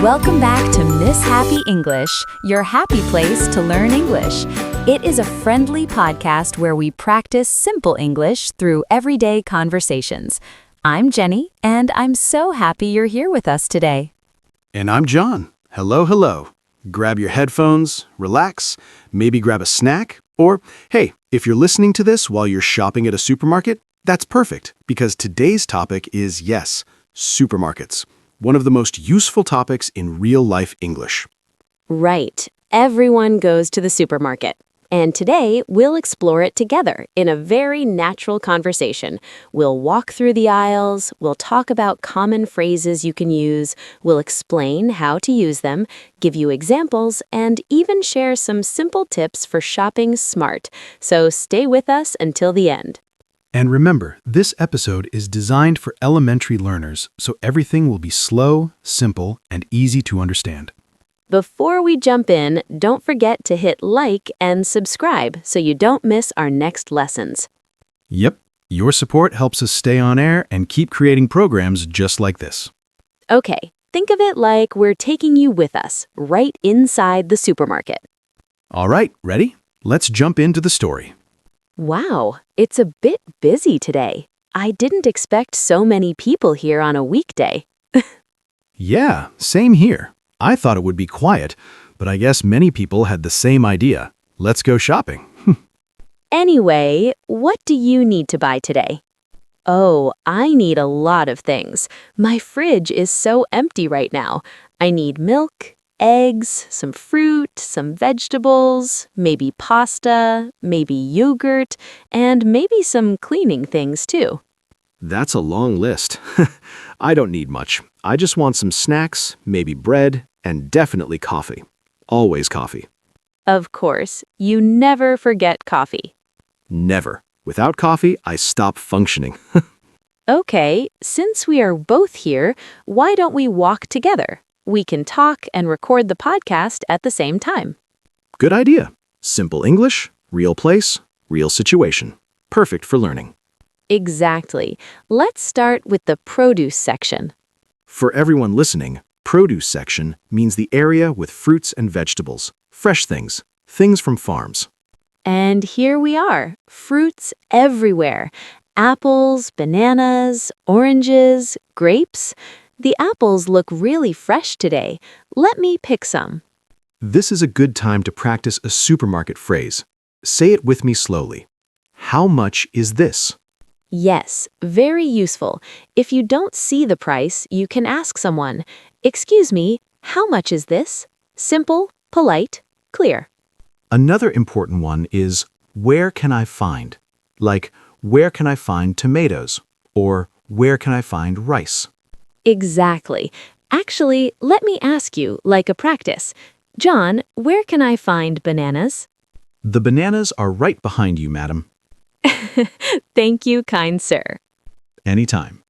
Welcome back to Miss Happy English, your happy place to learn English. It is a friendly podcast where we practice simple English through everyday conversations. I'm Jenny, and I'm so happy you're here with us today. And I'm John. Hello, hello. Grab your headphones, relax, maybe grab a snack, or, hey, if you're listening to this while you're shopping at a supermarket, that's perfect, because today's topic is, yes, supermarkets. One of the most useful topics in real-life English. Right. Everyone goes to the supermarket. And today, we'll explore it together in a very natural conversation. We'll walk through the aisles, we'll talk about common phrases you can use, we'll explain how to use them, give you examples, and even share some simple tips for shopping smart. So stay with us until the end. And remember, this episode is designed for elementary learners, so everything will be slow, simple, and easy to understand. Before we jump in, don't forget to hit like and subscribe so you don't miss our next lessons. Yep, your support helps us stay on air and keep creating programs just like this. Okay, think of it like we're taking you with us, right inside the supermarket. All right, ready? Let's jump into the story. Wow, it's a bit busy today. I didn't expect so many people here on a weekday. Yeah, same here. I thought it would be quiet, but I guess many people had the same idea. Let's go shopping. Anyway, what do you need to buy today? Oh, I need a lot of things. My fridge is so empty right now. I need milk, eggs, some fruit, some vegetables, maybe pasta, maybe yogurt, and maybe some cleaning things too. That's a long list. I don't need much. I just want some snacks, maybe bread, and definitely coffee. Always coffee. Of course, you never forget coffee. Never. Without coffee, I stop functioning. Okay, since we are both here, why don't we walk together? We can talk and record the podcast at the same time. Good idea. Simple English, real place, real situation. Perfect for learning. Exactly. Let's start with the produce section. For everyone listening, produce section means the area with fruits and vegetables, fresh things, things from farms. And here we are, fruits everywhere. Apples, bananas, oranges, grapes. The apples look really fresh today. Let me pick some. This is a good time to practice a supermarket phrase. Say it with me slowly. How much is this? Yes, very useful. If you don't see the price, you can ask someone, "Excuse me, how much is this?" Simple, polite, clear. Another important one is, where can I find? Like, where can I find tomatoes? Or, where can I find rice? Exactly. Actually, let me ask you, like a practice. John, where can I find bananas? The bananas are right behind you, madam. Thank you, kind sir. Anytime.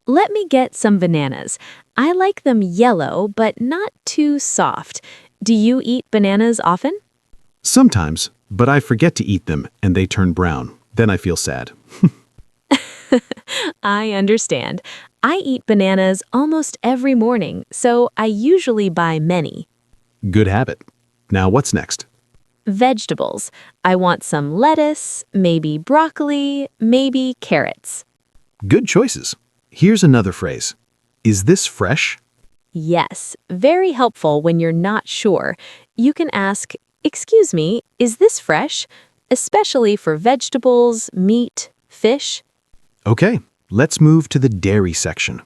Let me get some bananas. I like them yellow, but not too soft. Do you eat bananas often? Sometimes, but I forget to eat them and they turn brown. Then I feel sad. I understand. I eat bananas almost every morning, so I usually buy many. Good habit. Now what's next? Vegetables. I want some lettuce, maybe broccoli, maybe carrots. Good choices. Here's another phrase. Is this fresh? Yes, very helpful when you're not sure. You can ask, "Excuse me, is this fresh?" Especially for vegetables, meat, fish. Okay, let's move to the dairy section.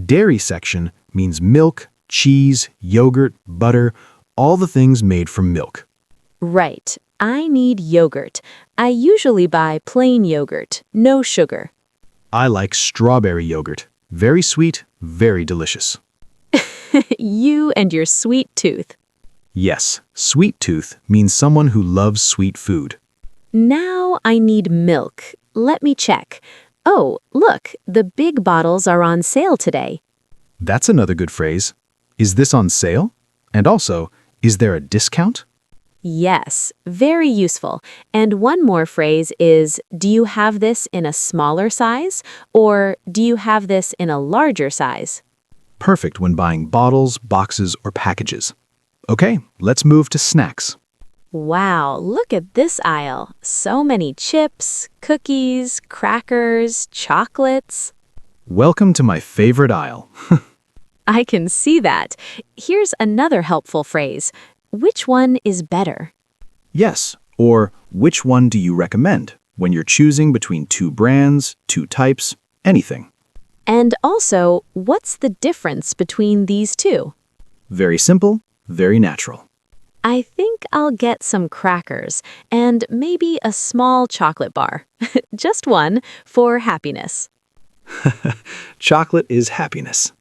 Dairy section means milk, cheese, yogurt, butter, all the things made from milk. Right. I need yogurt. I usually buy plain yogurt, no sugar. I like strawberry yogurt. Very sweet, very delicious. You and your sweet tooth. Yes, sweet tooth means someone who loves sweet food. Now I need milk. Let me check. Oh, look, the big bottles are on sale today. That's another good phrase. Is this on sale? And also, is there a discount? Yes, very useful. And one more phrase is, do you have this in a smaller size? Or do you have this in a larger size? Perfect when buying bottles, boxes, or packages. Okay, let's move to snacks. Wow, look at this aisle. So many chips, cookies, crackers, chocolates. Welcome to my favorite aisle. I can see that. Here's another helpful phrase. Which one is better? Yes, or which one do you recommend when you're choosing between two brands, two types, anything? And also, what's the difference between these two? Very simple, very natural. I think I'll get some crackers and maybe a small chocolate bar. Just one for happiness. Chocolate is happiness.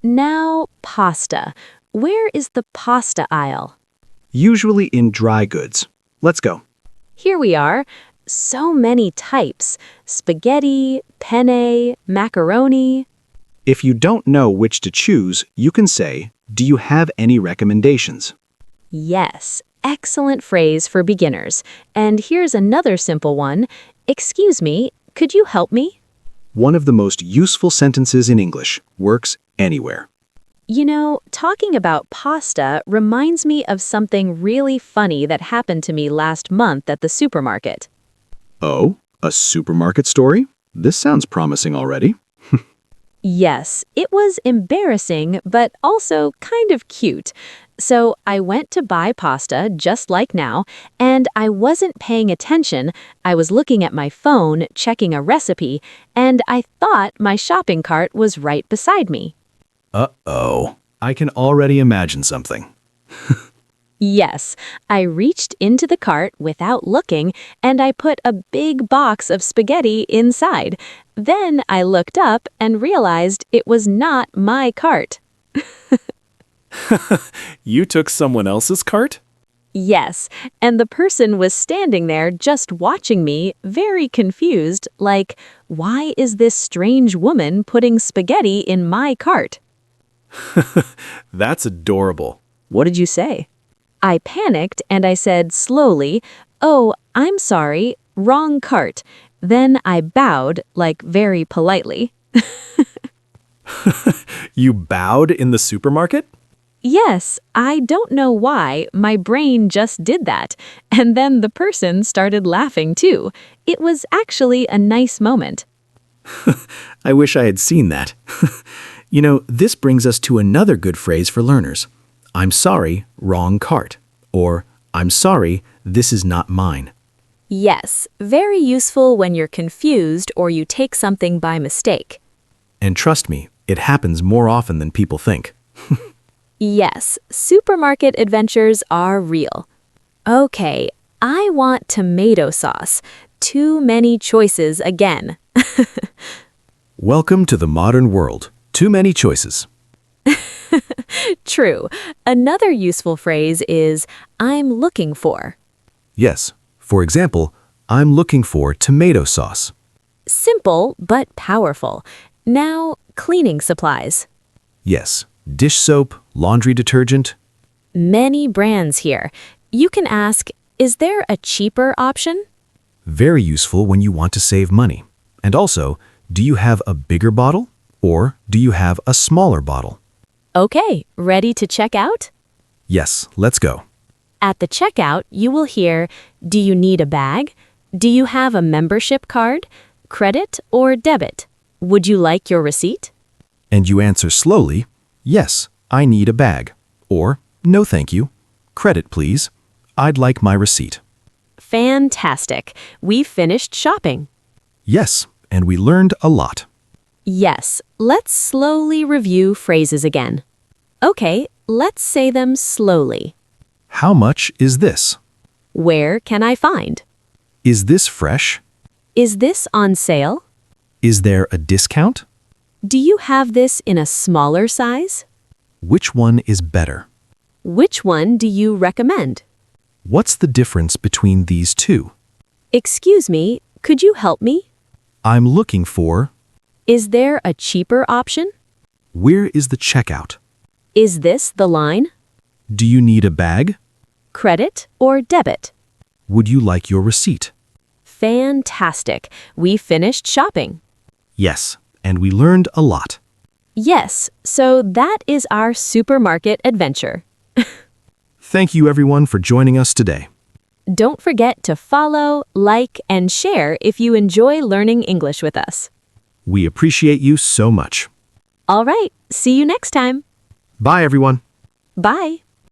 Now, pasta. Where is the pasta aisle? Usually in dry goods. Let's go. Here we are. So many types. Spaghetti, penne, macaroni. If you don't know which to choose, you can say, "Do you have any recommendations?" Yes, excellent phrase for beginners. And here's another simple one. Excuse me, could you help me? One of the most useful sentences in English, works anywhere. You know, talking about pasta reminds me of something really funny that happened to me last month at the supermarket. Oh, a supermarket story? This sounds promising already. Yes, it was embarrassing, but also kind of cute. So I went to buy pasta just like now, and I wasn't paying attention. I was looking at my phone, checking a recipe, and I thought my shopping cart was right beside me. Uh-oh. I can already imagine something. Yes, I reached into the cart without looking, and I put a big box of spaghetti inside. Then I looked up and realized it was not my cart. You took someone else's cart? Yes, and the person was standing there just watching me, very confused, like, why is this strange woman putting spaghetti in my cart? That's adorable. What did you say? I panicked and I said slowly, "Oh, I'm sorry, wrong cart." Then I bowed, like very politely. You bowed in the supermarket? Yes, I don't know why, my brain just did that. And then the person started laughing too. It was actually a nice moment. I wish I had seen that. You know, this brings us to another good phrase for learners. I'm sorry, wrong cart. Or, I'm sorry, this is not mine. Yes, very useful when you're confused or you take something by mistake. And trust me, it happens more often than people think. Yes, supermarket adventures are real. Okay, I want tomato sauce. Too many choices again. Welcome to the modern world. Too many choices. True. Another useful phrase is, I'm looking for. Yes. For example, I'm looking for tomato sauce. Simple but powerful. Now, cleaning supplies. Yes. Dish soap, laundry detergent. Many brands here. You can ask, is there a cheaper option? Very useful when you want to save money. And also, do you have a bigger bottle? Or do you have a smaller bottle? Okay, ready to check out? Yes, let's go. At the checkout, you will hear, do you need a bag? Do you have a membership card? Credit or debit? Would you like your receipt? And you answer slowly, yes, I need a bag. Or, no thank you. Credit, please. I'd like my receipt. Fantastic. We've finished shopping. Yes, and we learned a lot. Yes, let's slowly review phrases again. Okay, let's say them slowly. How much is this? Where can I find? Is this fresh? Is this on sale? Is there a discount? Do you have this in a smaller size? Which one is better? Which one do you recommend? What's the difference between these two? Excuse me, could you help me? I'm looking for. Is there a cheaper option? Where is the checkout? Is this the line? Do you need a bag? Credit or debit? Would you like your receipt? Fantastic. We finished shopping. Yes, and we learned a lot. Yes, so that is our supermarket adventure. Thank you everyone for joining us today. Don't forget to follow, like, and share if you enjoy learning English with us. We appreciate you so much. All right, see you next time. Bye everyone. Bye.